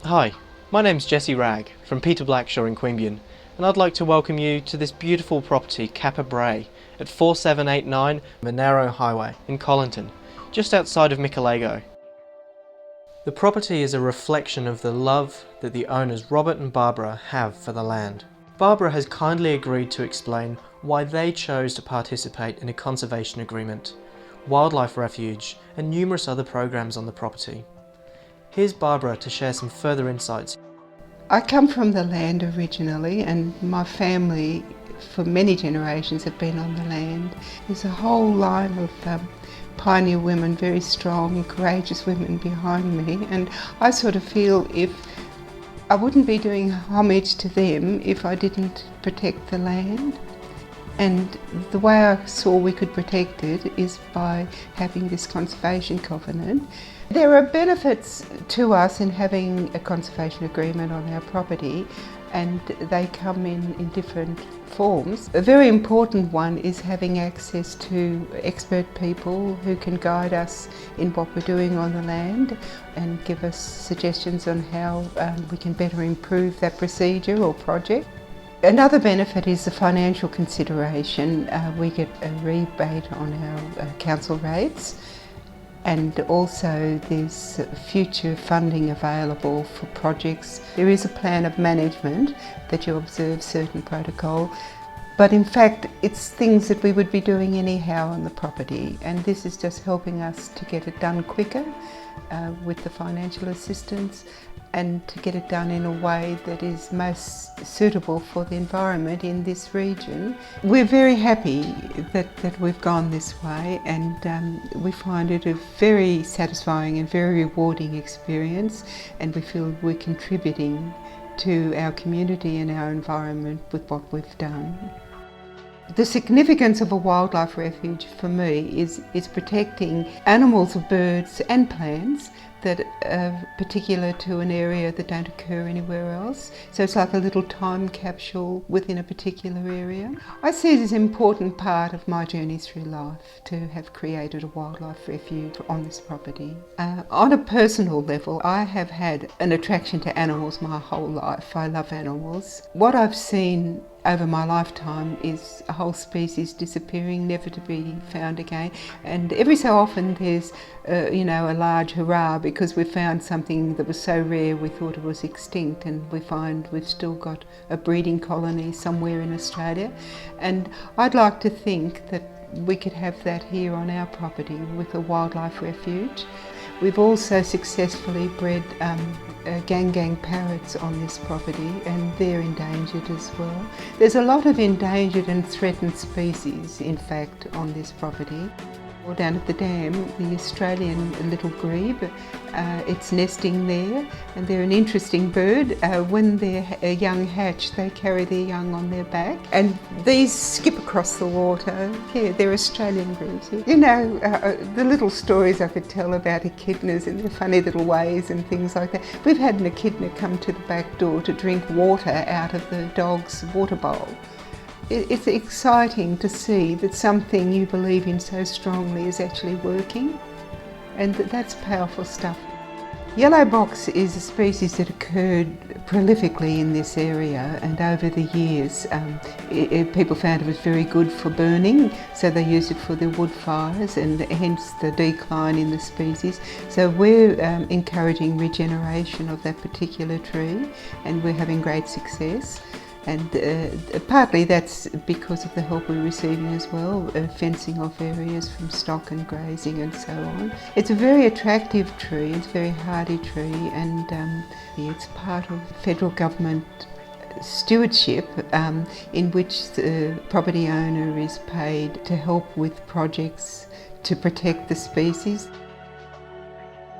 Hi, my name's jwragg from Blackshaw in Queanbeyan, and I'd like to welcome you to this beautiful property, Cappagh Brae, at 4789 Monaro Highway in Colinton, just outside of Michelago. The property is a reflection of the love that the owners Robert and Barbara have for the land. Barbara has kindly agreed to explain why they chose to participate in a conservation agreement, wildlife refuge, and numerous other programs on the property. Here's Barbara to share some further insights. I come from the land originally, and my family for many generations have been on the land. There's a whole line of pioneer women, very strong, courageous women behind me, and I sort of feel if I wouldn't be doing homage to them if I didn't protect the land. And the way I saw we could protect it is by having this conservation covenant. There are benefits to us in having a conservation agreement on our property, and they come in different forms. A very important one is having access to expert people who can guide us in what we're doing on the land and give us suggestions on how we can better improve that procedure or project. Another benefit is the financial consideration. We get a rebate on our council rates, and also there's future funding available for projects. There is a plan of management that you observe certain protocol, but in fact it's things that we would be doing anyhow on the property, and this is just helping us to get it done quicker with the financial assistance, and to get it done in a way that is most suitable for the environment in this region. We're very happy that we've gone this way, and we find it a very satisfying and very rewarding experience, and we feel we're contributing to our community and our environment with what we've done. The significance of a wildlife refuge for me is protecting animals, birds and plants that are particular to an area that don't occur anywhere else. So it's like a little time capsule within a particular area. I see it as an important part of my journey through life to have created a wildlife refuge on this property. On a personal level, I have had an attraction to animals my whole life. I love animals. What I've seen over my lifetime is a whole species disappearing, never to be found again. And every so often there's a large hurrah because we found something that was so rare we thought it was extinct, and we find we've still got a breeding colony somewhere in Australia. And I'd like to think that we could have that here on our property with a wildlife refuge. We've also successfully bred gang parrots on this property, and they're endangered as well. There's a lot of endangered and threatened species, in fact, on this property. Down at the dam, the Australian little grebe, it's nesting there, and they're an interesting bird. When they're young hatch, they carry their young on their back, and these skip across the water. Yeah, they're Australian grebes. You know, the little stories I could tell about echidnas and their funny little ways and things like that. We've had an echidna come to the back door to drink water out of the dog's water bowl. It's exciting to see that something you believe in so strongly is actually working, and that's powerful stuff. Yellow box is a species that occurred prolifically in this area, and over the years people found it was very good for burning, so they used it for their wood fires, and hence the decline in the species. So we're encouraging regeneration of that particular tree, and we're having great success. And partly that's because of the help we're receiving as well, fencing off areas from stock and grazing and so on. It's a very attractive tree, it's a very hardy tree, and it's part of federal government stewardship in which the property owner is paid to help with projects to protect the species.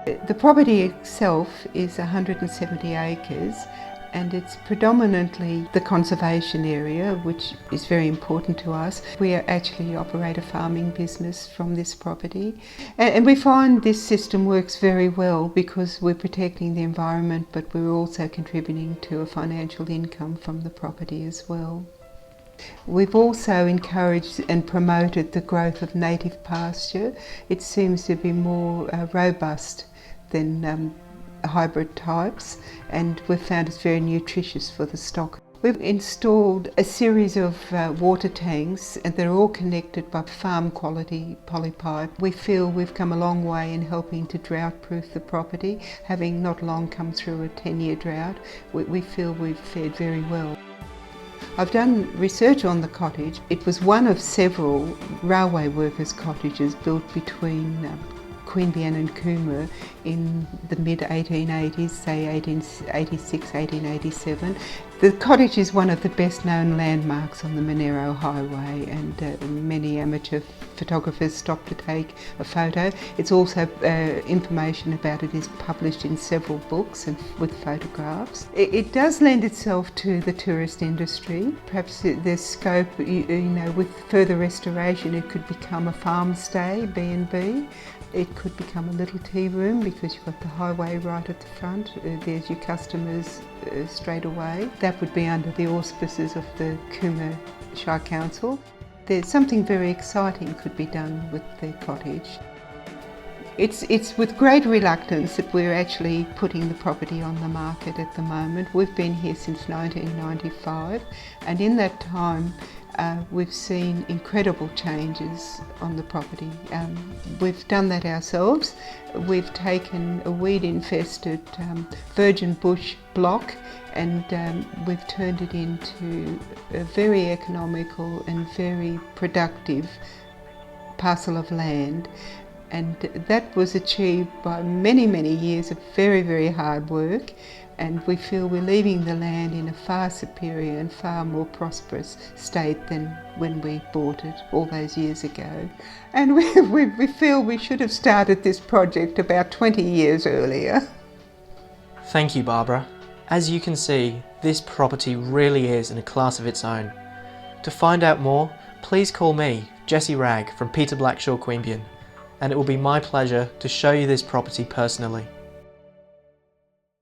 The property itself is 170 acres, and it's predominantly the conservation area, which is very important to us. We actually operate a farming business from this property, and we find this system works very well because we're protecting the environment, but we're also contributing to a financial income from the property as well. We've also encouraged and promoted the growth of native pasture. It seems to be more robust than hybrid types, and we've found it's very nutritious for the stock. We've installed a series of water tanks, and they're all connected by farm quality polypipe. We feel we've come a long way in helping to drought proof the property. Having not long come through a 10-year drought, we feel we've fared very well. I've done research on the cottage. It was one of several railway workers' cottages built between Queanbeyan and Coomera in the mid-1880s, say 1886, 1887. The cottage is one of the best known landmarks on the Monero Highway, and many amateur photographers stop to take a photo. It's also, information about it is published in several books and with photographs. It does lend itself to the tourist industry. Perhaps there's scope, with further restoration it could become a farm stay, B&B. It could become a little tea room because you've got the highway right at the front. There's your customers straight away. That would be under the auspices of the Coomera Shire Council. There's something very exciting could be done with the cottage. It's with great reluctance that we're actually putting the property on the market at the moment. We've been here since 1995, and in that time we've seen incredible changes on the property. We've done that ourselves. We've taken a weed-infested virgin bush block and we've turned it into a very economical and very productive parcel of land. And that was achieved by many, many years of very, very hard work, and we feel we're leaving the land in a far superior and far more prosperous state than when we bought it all those years ago. And we feel we should have started this project about 20 years earlier. Thank you, Barbara. As you can see, this property really is in a class of its own. To find out more, please call me, jwragg from Blackshaw, Queanbeyan, and it will be my pleasure to show you this property personally.